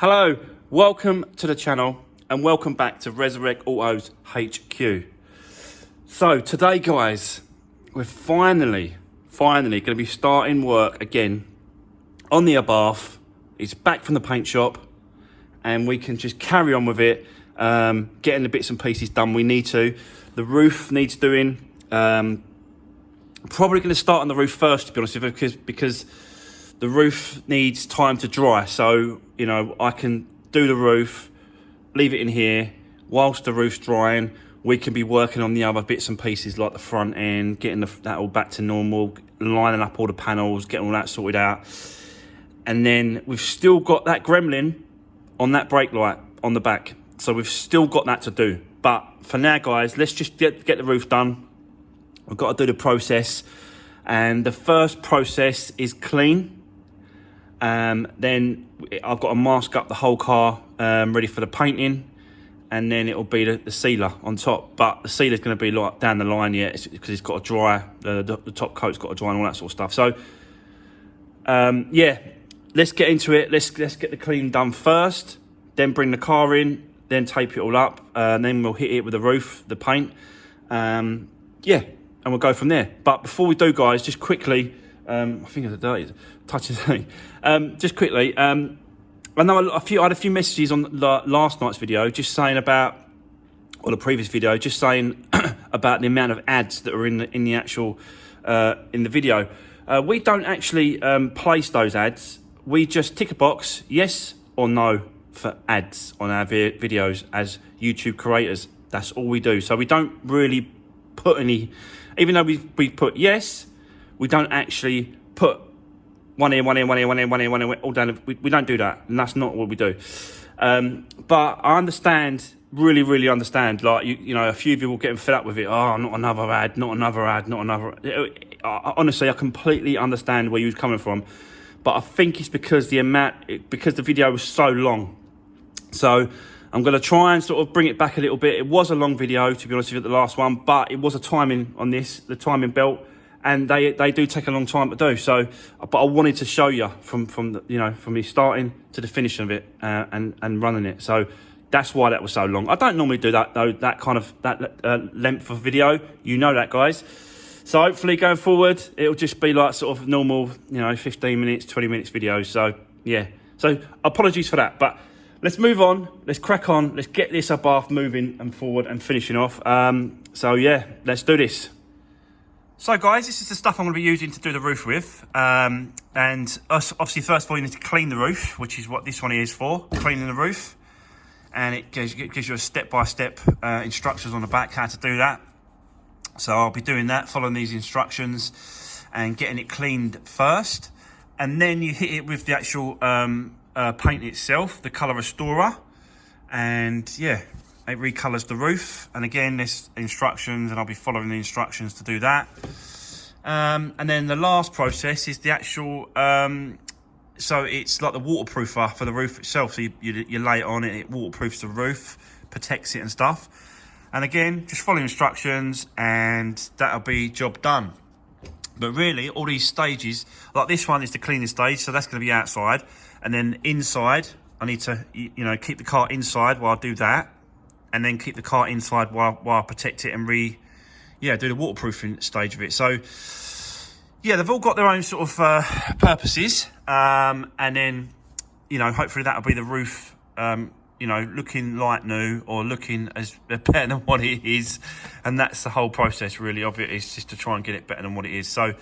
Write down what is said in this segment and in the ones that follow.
Hello, welcome to the channel and welcome back to Resurrect Autos HQ. So today guys, we're finally going to be starting work again on the Abarth. It's back from the paint shop and we can just carry on with it, getting the bits and pieces done we need to. The roof needs doing. Probably going to start on the roof first, to be honest with you, because the roof needs time to dry. So, you know, I can do the roof, leave it in here. Whilst the roof's drying, we can be working on the other bits and pieces like the front end, getting that all back to normal, lining up all the panels, getting all that sorted out. And then we've still got that gremlin on that brake light on the back. So we've still got that to do. But for now, guys, let's just get the roof done. We've got to do the process. And the first process is clean. Then I've got to mask up the whole car, ready for the painting, and then it'll be the sealer on top. But the sealer's going to be like down the line yet, because it's got to dry. The top coat's got to dry and all that sort of stuff. So yeah, let's get into it. Let's get the clean done first, then bring the car in, then tape it all up, and then we'll hit it with the roof, the paint. Yeah, and we'll go from there. But before we do, guys, just quickly. I think it's a dirty touching thing. Just quickly, I know I had a few messages on last night's video, just saying about, or the previous video, just saying about the amount of ads that are in the actual in the video. We don't actually place those ads. We just tick a box, yes or no, for ads on our videos as YouTube creators. That's all we do. So we don't really put any, even though we put yes. We don't actually put one here, all down. We don't do that, and that's not what we do. But I understand, really understand. Like you know, a few people getting fed up with it. Oh, not another ad, not another ad, not another. Honestly, I completely understand where you're coming from, but I think it's because because the video was so long. So I'm going to try and sort of bring it back a little bit. It was a long video, to be honest with you, the last one, but it was a timing on this, the timing belt. And they do take a long time to do. So, but I wanted to show you from me starting to the finish of it and running it. So that's why that was so long. I don't normally do that though. That kind of length of video. You know that, guys. So hopefully going forward, it'll just be like sort of normal, 15 minutes, 20 minutes videos. So yeah. So apologies for that, but let's move on. Let's crack on. Let's get this Abarth moving and forward and finishing off. So yeah, let's do this. So guys, this is the stuff I'm going to be using to do the roof with. And obviously first of all you need to clean the roof, which is what this one is for, cleaning the roof. And it gives you a step-by-step instructions on the back how to do that. So I'll be doing that, following these instructions and getting it cleaned first. And then you hit it with the actual paint itself, the colour restorer. And yeah, it recolours the roof, and again there's instructions, and I'll be following the instructions to do that. And then the last process is the actual, so it's like the waterproofer for the roof itself. So you lay it on, it waterproofs the roof, protects it and stuff. And again, just follow instructions, and that'll be job done. But really, all these stages, like this one is the cleaning stage, so that's going to be outside, and then inside, I need to keep the car inside while I do that. And then keep the car inside while I protect it and do the waterproofing stage of it. So, yeah, they've all got their own sort of purposes. And then, hopefully that'll be the roof, looking like new or looking as better than what it is. And that's the whole process, really, of it, is just to try and get it better than what it is. So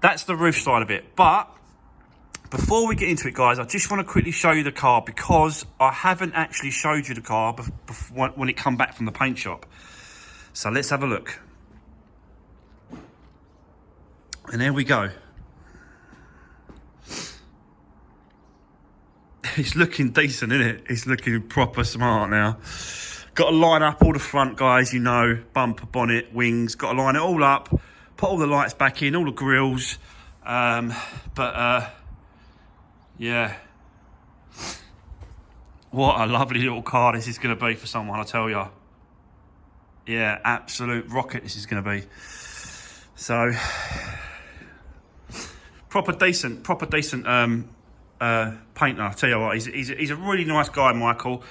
that's the roof side of it. But before we get into it, guys, I just want to quickly show you the car, because I haven't actually showed you the car when it come back from the paint shop. So let's have a look. And there we go. It's looking decent, isn't it? It's looking proper smart now. Got to line up all the front, guys, bumper, bonnet, wings. Got to line it all up, put all the lights back in, all the grills. Yeah, what a lovely little car this is going to be for someone, I tell you. Yeah, absolute rocket this is going to be. So, proper decent painter. I tell you what, he's a really nice guy, Michael,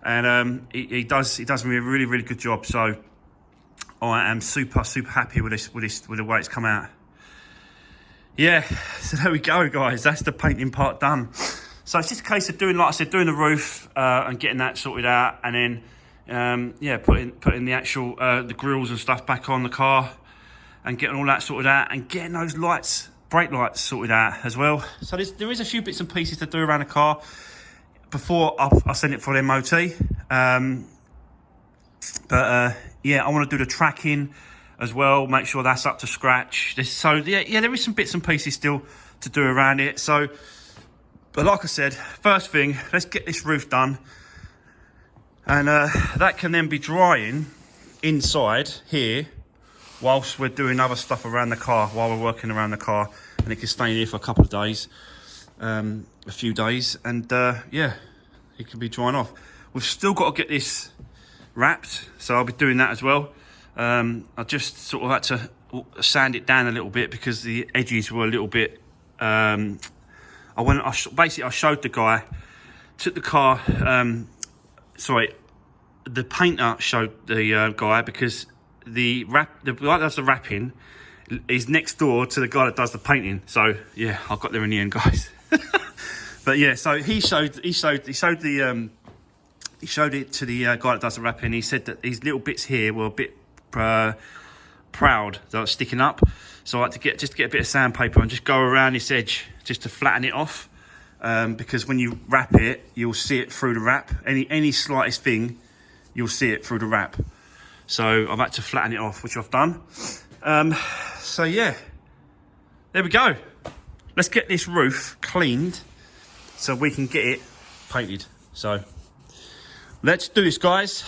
and he does me a really good job. So I am super happy with the way it's come out. Yeah, so there we go, guys. That's the painting part done. So it's just a case of doing, like I said, doing the roof and getting that sorted out, and then yeah, putting the actual the grills and stuff back on the car, and getting all that sorted out, and getting those lights, brake lights, sorted out as well. So there is a few bits and pieces to do around the car before I send it for the MOT. Yeah, I want to do the tracking as well, make sure that's up to scratch. So yeah, there is some bits and pieces still to do around it. So, but like I said, first thing, let's get this roof done, and that can then be drying inside here whilst we're doing other stuff around the car, while we're working around the car, and it can stay here for a couple of days, a few days, and yeah, it can be drying off. We've still got to get this wrapped, so I'll be doing that as well. I just sort of had to sand it down a little bit because the edges were a little bit basically I showed the guy, took the car, sorry, the painter showed the guy, because the guy that does the wrapping is next door to the guy that does the painting. So yeah, I got there in the end, guys. But yeah, so he showed it to the guy that does the wrapping. He said that these little bits here were a bit proud, that was sticking up. So I had to get a bit of sandpaper and just go around this edge just to flatten it off, because when you wrap it, you'll see it through the wrap. Any slightest thing, you'll see it through the wrap. So I've had to flatten it off, which I've done. So yeah, there we go. Let's get this roof cleaned so we can get it painted. So let's do this, guys.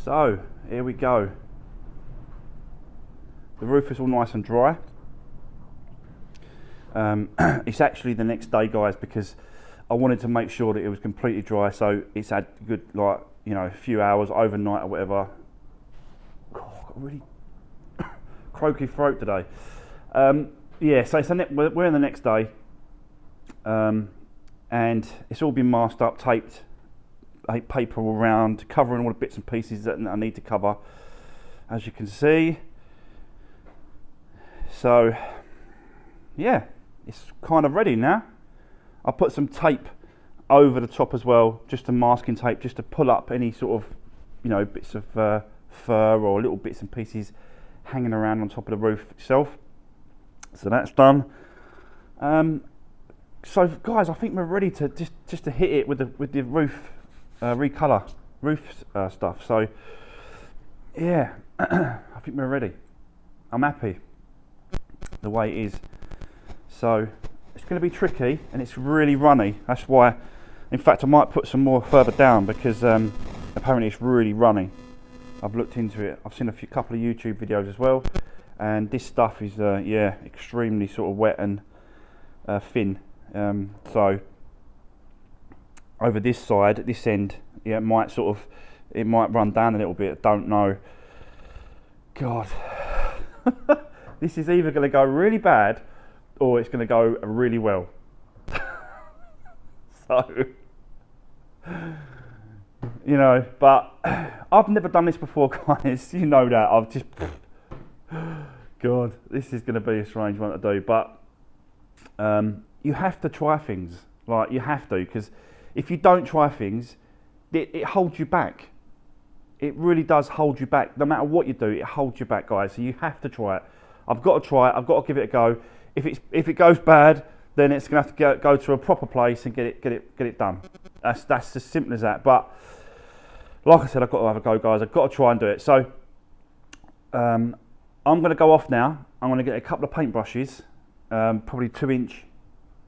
So here we go. The roof is all nice and dry. It's actually the next day, guys, because I wanted to make sure that it was completely dry. So it's had a good, like, you know, a few hours overnight or whatever. God, I've got really croaky throat today. Yeah, so we're in the next day, and it's all been masked up, taped, paper all around, covering all the bits and pieces that I need to cover, as you can see. So yeah, it's kind of ready now. I put some tape over the top as well, just a masking tape, just to pull up any sort of, you know, bits of fur or little bits and pieces hanging around on top of the roof itself. So that's done. So guys, I think we're ready to just to hit it with the roof recolor roof stuff. So yeah, I think we're ready. I'm happy the way it is. So it's going to be tricky and it's really runny. That's why, in fact, I might put some more further down, because apparently it's really runny. I've looked into it. I've seen couple of YouTube videos as well, and this stuff is yeah, extremely sort of wet and thin. So over this side, this end, yeah, it might run down a little bit. I don't know. God, this is either going to go really bad or it's going to go really well. So, you know, but I've never done this before, guys. You know that. I've just, God, this is going to be a strange one to do. But you have to try things. Like, you have to, because if you don't try things, it holds you back. It really does hold you back. No matter what you do, it holds you back, guys. So you have to try it. I've got to try it. I've got to give it a go. If it goes bad, then it's going to have to go to a proper place and get it done. That's as simple as that. But like I said, I've got to have a go, guys. I've got to try and do it. So I'm going to go off now. I'm going to get a couple of paintbrushes, probably 2-inch,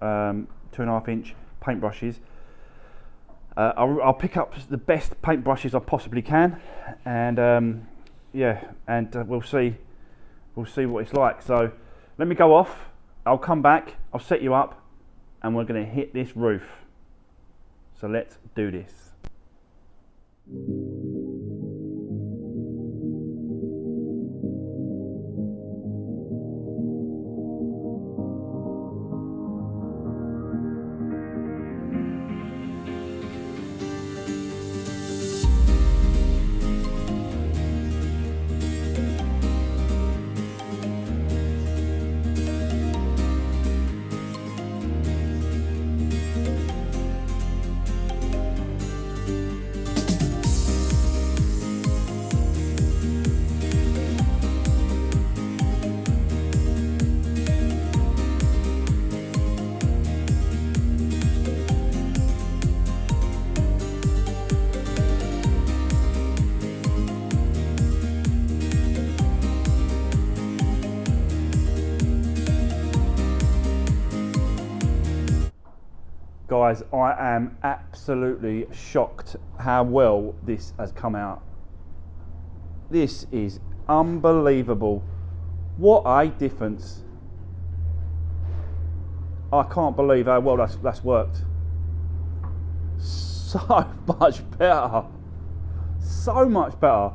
2.5-inch paintbrushes. I'll pick up the best paintbrushes I possibly can, and yeah, and we'll see what it's like. So let me go off. I'll come back. I'll set you up, and we're going to hit this roof. So let's do this. Guys, I am absolutely shocked how well this has come out. This is unbelievable. What a difference. I can't believe how well that's worked. So much better. So much better.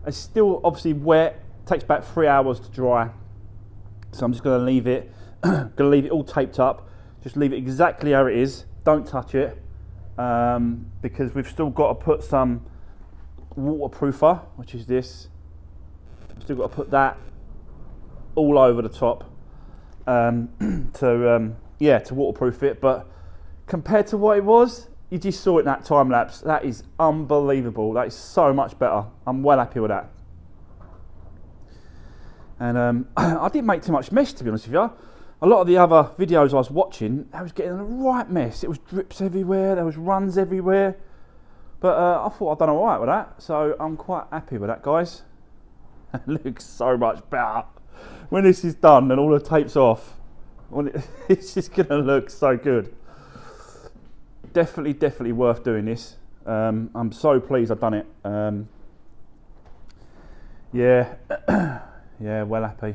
It's still obviously wet. It takes about 3 hours to dry. So I'm just going to leave it. Going to leave it all taped up. Just leave it exactly how it is. Don't touch it, because we've still got to put some waterproofer, which is this. Still got to put that all over the top to waterproof it. But compared to what it was, you just saw it in that time lapse. That is unbelievable. That is so much better. I'm well happy with that. And I didn't make too much mess, to be honest with you. A lot of the other videos I was watching, I was getting a right mess. It was drips everywhere, there was runs everywhere. But I thought I'd done all right with that, so I'm quite happy with that, guys. It looks so much better. When this is done and all the tape's off, it's just going to look so good. Definitely worth doing this. I'm so pleased I've done it. Yeah, yeah, well happy.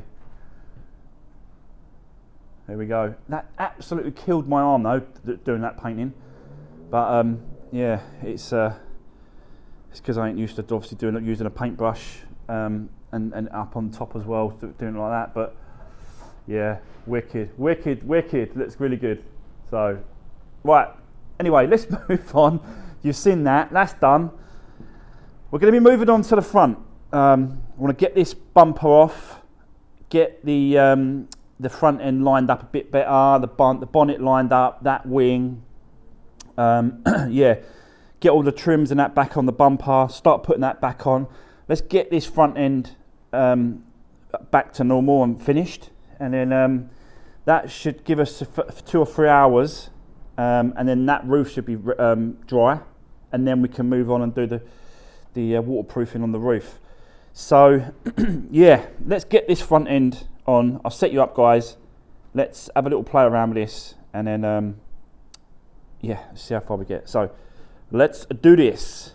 There we go. That absolutely killed my arm though, doing that painting. But yeah, it's because I ain't used to obviously using a paintbrush and up on top as well, doing it like that. But yeah, wicked. Looks really good. So, right. Anyway, let's move on. You've seen that. That's done. We're going to be moving on to the front. I want to get this bumper off, get the front end lined up a bit better, the bonnet lined up, that wing. Yeah, get all the trims and that back on the bumper, start putting that back on. Let's get this front end back to normal and finished, and then that should give us 2 or 3 hours, and then that roof should be dry, and then we can move on and do the waterproofing on the roof. So yeah, let's get this front end on. I'll set you up, guys. Let's have a little play around with this, and then yeah, see how far we get. So let's do this.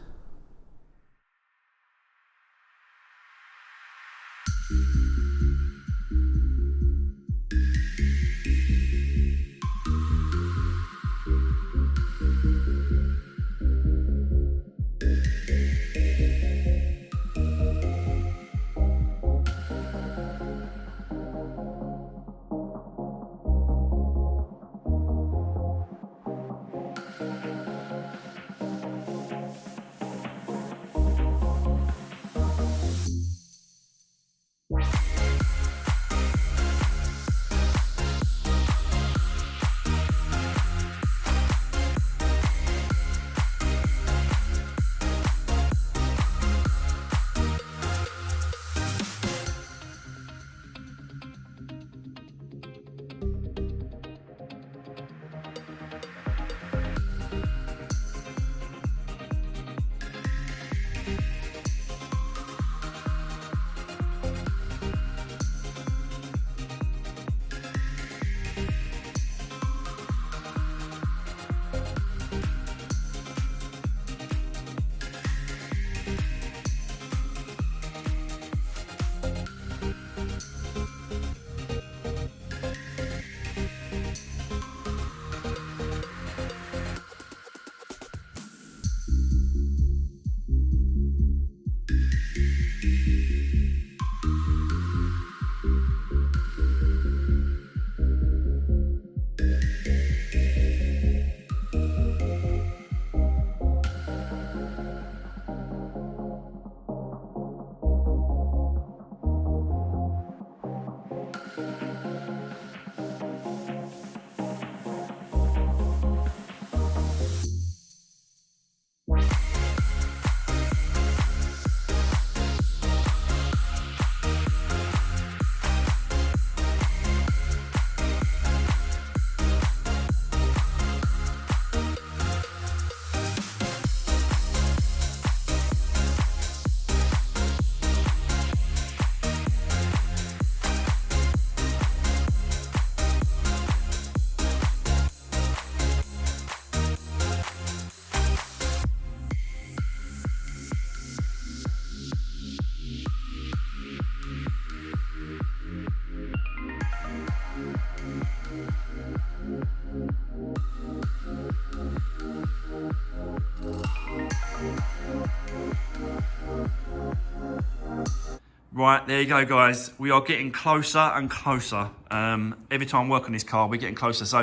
Right, there you go, guys. We are getting closer and closer. Every time I work on this car, we're getting closer. So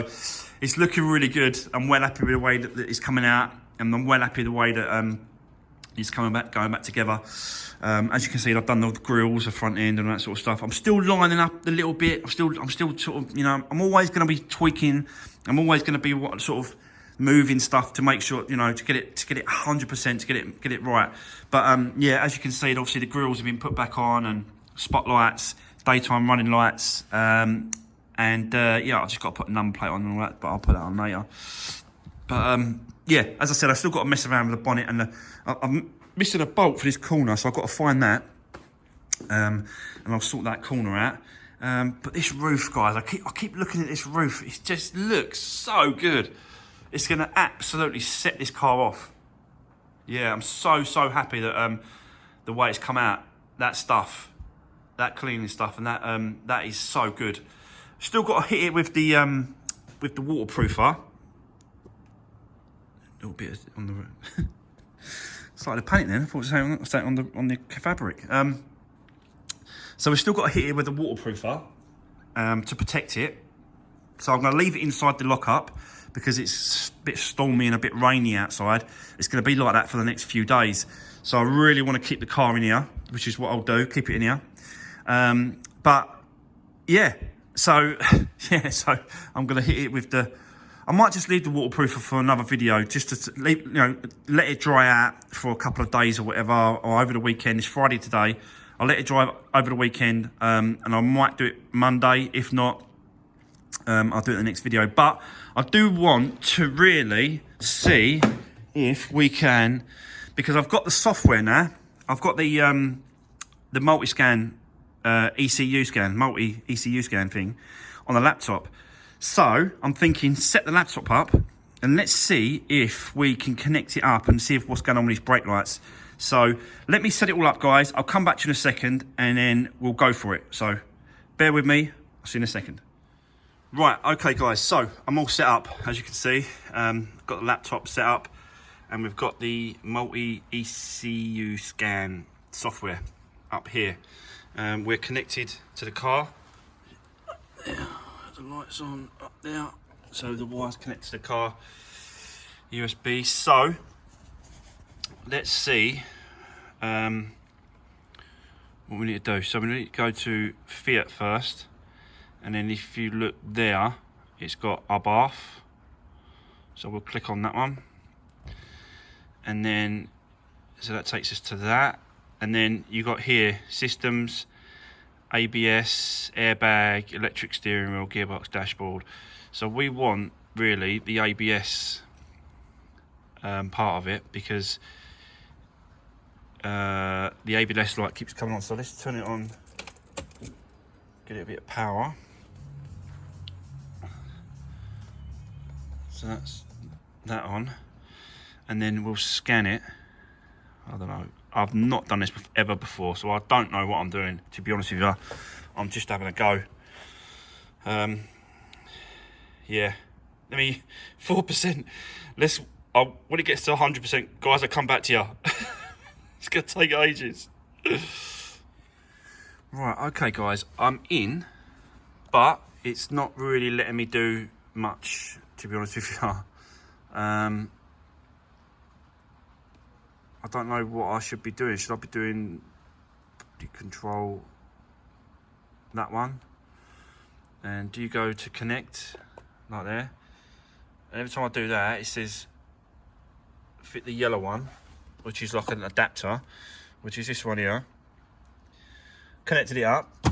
it's looking really good. I'm well happy with the way that it's coming out, and I'm well happy with the way that it's going back together. As you can see, I've done the grills, the front end, and that sort of stuff. I'm still lining up a little bit. I'm still sort of, you know, I'm always going to be tweaking. I'm always going to be sort of moving stuff to make sure, you know, to get it 100%, to get it right. But yeah, as you can see, obviously the grills have been put back on, and spotlights, daytime running lights, and yeah, I just got to put a number plate on and all that, but I'll put that on later. But yeah, as I said, I've still got to mess around with the bonnet, and I'm missing a bolt for this corner, so I've got to find that, and I'll sort that corner out. But this roof, guys, I keep looking at this roof. It just looks so good. It's going to absolutely set this car off. Yeah, I'm so happy that the way it's come out, that stuff, that cleaning stuff, and that is so good. Still got to hit it with the waterproofer. A little bit on the. It's like the paint then. I thought it was saying on the fabric. So we've still got to hit it with a waterproofer to protect it. So I'm going to leave it inside the lockup because it's a bit stormy and a bit rainy outside. It's going to be like that for the next few days. So I really want to keep the car in here, which is what I'll do, keep it in here. But yeah, so so I'm going to hit it with the... I might just leave the waterproofer for another video, just to leave, you know, let it dry out for a couple of days or whatever, or over the weekend. It's Friday today. I'll let it dry over the weekend, and I might do it Monday. If not, I'll do it in the next video. But I do want to really see if we can, because I've got the software now. I've got the multi-scan, ECU scan, multi-ECU scan thing on the laptop. So I'm thinking, set the laptop up and let's see if we can connect it up and see if what's going on with these brake lights. So let me set it all up, guys. I'll come back to you in a second and then we'll go for it. So bear with me. I'll see you in a second. Right, okay, guys. So I'm all set up, as you can see. Got the laptop set up and we've got the multi-ECU scan software up here. We're connected to the car. Yeah. The lights on up there, so the wires connect to the car USB. So let's see what we need to do. So we need to go to Fiat first, and then if you look there, it's got Abarth, so we'll click on that one, and then so that takes us to that, and then you got here systems, ABS, airbag, electric steering wheel, gearbox, dashboard. So we want really the ABS part of it, because the ABS light keeps coming on. So let's turn it on, get it a bit of power. So that's that on, and then we'll scan it. I don't know. I've not done this ever before, so I don't know what I'm doing, to be honest with you. I'm just having a go. Yeah, let me 4%. Let's. When it gets to 100%, guys, I'll come back to you. It's gonna take ages. Right, okay, guys, I'm in, but it's not really letting me do much, to be honest with you. I don't know what I should be doing. Should I be doing control that one? And do you go to connect like there? And every time I do that, it says fit the yellow one, which is like an adapter, which is this one here. Connected it up,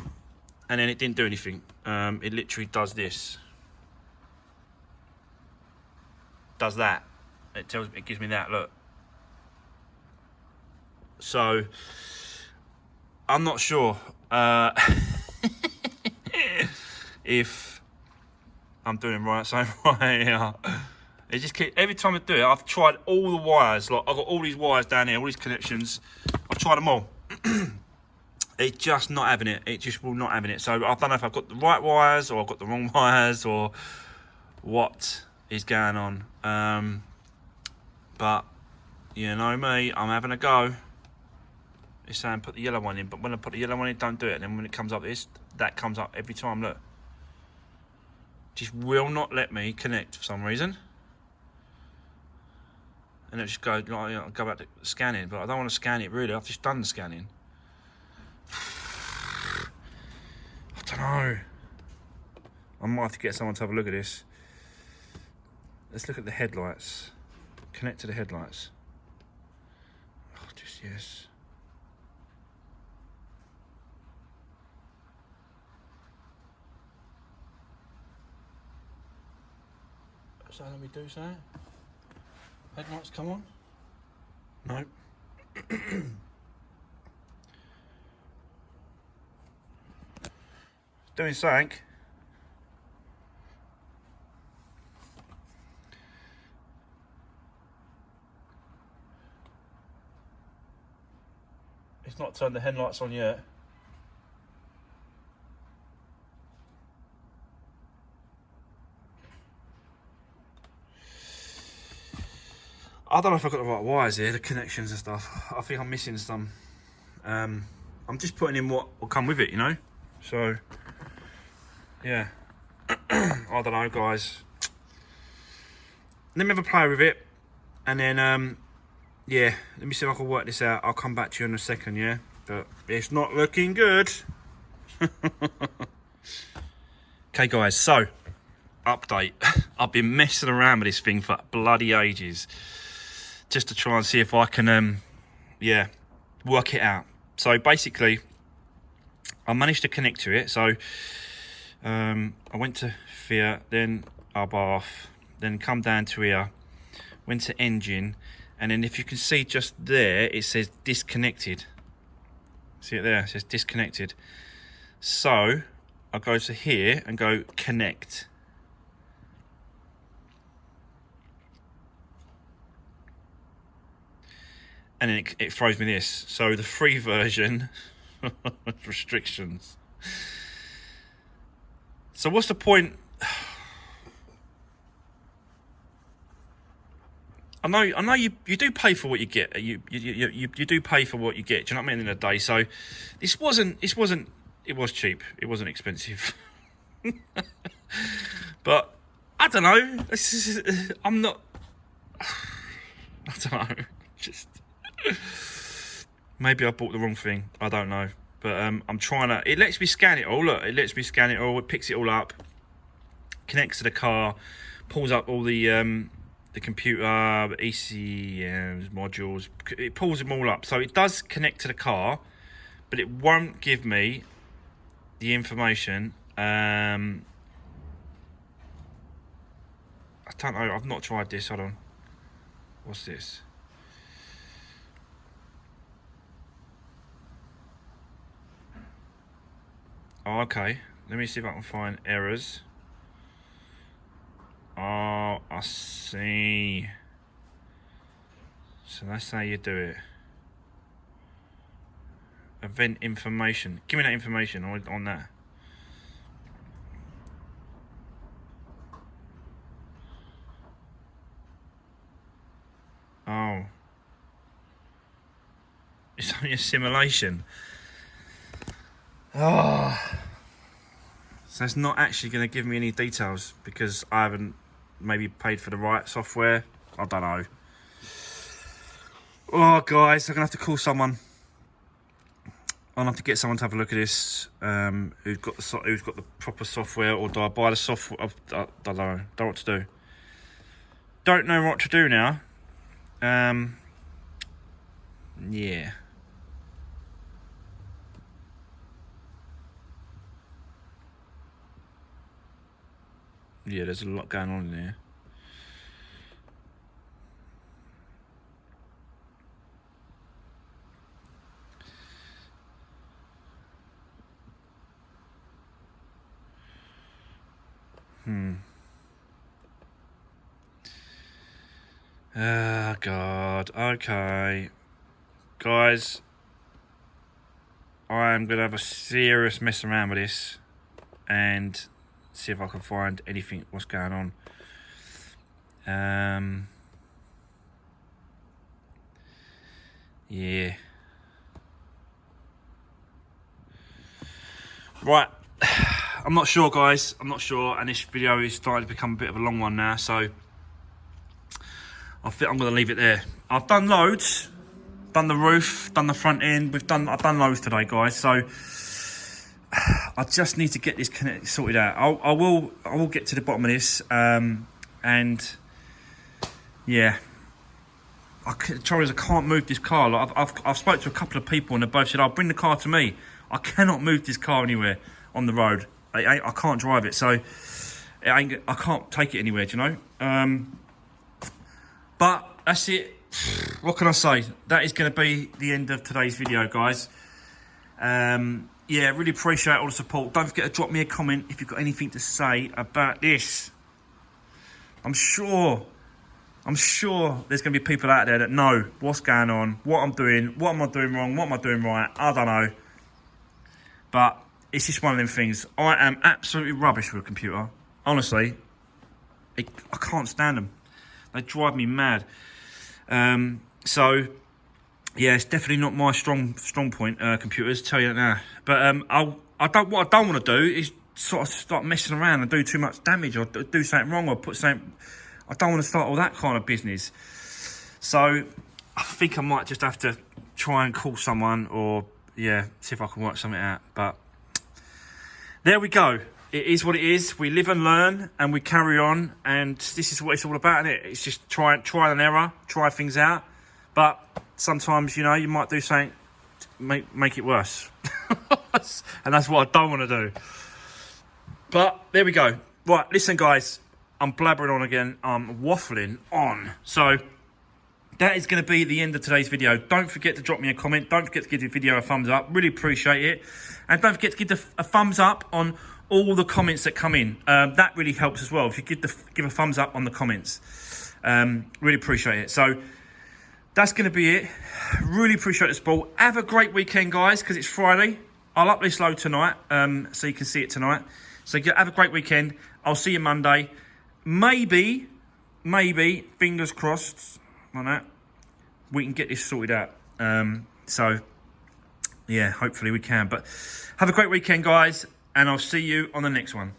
and then it didn't do anything. It literally does this. Does that. It gives me that, look. So I'm not sure if I'm doing right. So right here, it just keeps, every time I do it, I've tried all the wires. Like I've got all these wires down here, all these connections. I've tried them all. It's just not having it. It just will not having it. So I don't know if I've got the right wires or I've got the wrong wires or what is going on. But you know me, I'm having a go. It's saying put the yellow one in, but when I put the yellow one in, don't do it. And then when it comes up this, that comes up every time, look. Just will not let me connect for some reason. And it just go, like, I'll go back to scanning, but I don't want to scan it really. I've just done the scanning. I don't know. I might have to get someone to have a look at this. Let's look at the headlights. Connect to the headlights. Oh, just yes. So let me do something. Headlights come on? No. Doing something. It's not turned the headlights on yet. I don't know if I've got the right wires here, the connections and stuff. I think I'm missing some. I'm just putting in what will come with it, you know. So yeah, I don't know, guys. Let me have a play with it, and then yeah, let me see if I can work this out. I'll come back to you in a second, yeah. But it's not looking good. Okay, guys. So update. I've been messing around with this thing for bloody ages, just to try and see if I can yeah, work it out. So basically, I managed to connect to it. So I went to Fiat, then Abarth, then come down to here, went to engine, and then if you can see just there, it says disconnected. See it there? It says disconnected. So I'll go to here and go connect. And then it throws me this. So the free version, restrictions. So what's the point? I know you do pay for what you get. You do pay for what you get. Do you know what I mean? In the day. So it was cheap. It wasn't expensive. But I don't know. I'm not. I don't know. Just maybe I bought the wrong thing. I don't know. But I'm trying to. It lets me scan it all. Look, it lets me scan it all. It picks it all up, connects to the car, pulls up all the computer, ECMs, modules. It pulls them all up. So it does connect to the car, but it won't give me the information. I don't know. I've not tried this. Hold on. What's this? Oh, okay. Let me see if I can find errors. Oh, I see. So that's how you do it. Event information. Give me that information on that. Oh. It's only a simulation. Oh. So it's not actually going to give me any details because I haven't maybe paid for the right software. I don't know. Oh, guys, I'm going to have to call someone. I'll have to get someone to have a look at this, who's got the proper software, or do I buy the software? I don't know. Don't know what to do. Don't know what to do now. Yeah. Yeah, there's a lot going on in there. Oh, God. Okay. Guys, I am going to have a serious mess around with this and see if I can find anything, what's going on. Yeah. Right. I'm not sure, guys. I'm not sure. And this video is starting to become a bit of a long one now. So I think I'm going to leave it there. I've done loads. Done the roof. Done the front end. I've done loads today, guys. So I just need to get this sorted out. I will get to the bottom of this. And yeah. Trouble is, I can't move this car. Like, I've spoke to a couple of people and they both said, "I'll bring the car to me." I cannot move this car anywhere on the road. I can't drive it, so I can't take it anywhere. Do you know? But that's it. What can I say? That is going to be the end of today's video, guys. Yeah, really appreciate all the support. Don't forget to drop me a comment if you've got anything to say about this. I'm sure there's going to be people out there that know what's going on, what I'm doing, what am I doing wrong, what am I doing right. I don't know. But it's just one of them things. I am absolutely rubbish with a computer. Honestly, I can't stand them. They drive me mad. So, yeah, it's definitely not my strong point. Computers, tell you that now. But what I don't want to do is sort of start messing around and do too much damage, or do something wrong, or put something. I don't want to start all that kind of business. So I think I might just have to try and call someone, or yeah, see if I can work something out. But there we go. It is what it is. We live and learn, and we carry on. And this is what it's all about, isn't it? It's just try and error, try things out. But sometimes, you know, you might do something to make it worse. And that's what I don't want to do. But there we go. Right, listen, guys. I'm blabbering on again. I'm waffling on. So that is going to be the end of today's video. Don't forget to drop me a comment. Don't forget to give the video a thumbs up. Really appreciate it. And don't forget to give a thumbs up on all the comments that come in. That really helps as well. If you give a thumbs up on the comments. Really appreciate it. So that's going to be it. Really appreciate the support. Have a great weekend, guys, because it's Friday. I'll up this load tonight, so you can see it tonight. So have a great weekend. I'll see you Monday. Maybe, fingers crossed on that, we can get this sorted out. So, yeah, hopefully we can. But have a great weekend, guys, and I'll see you on the next one.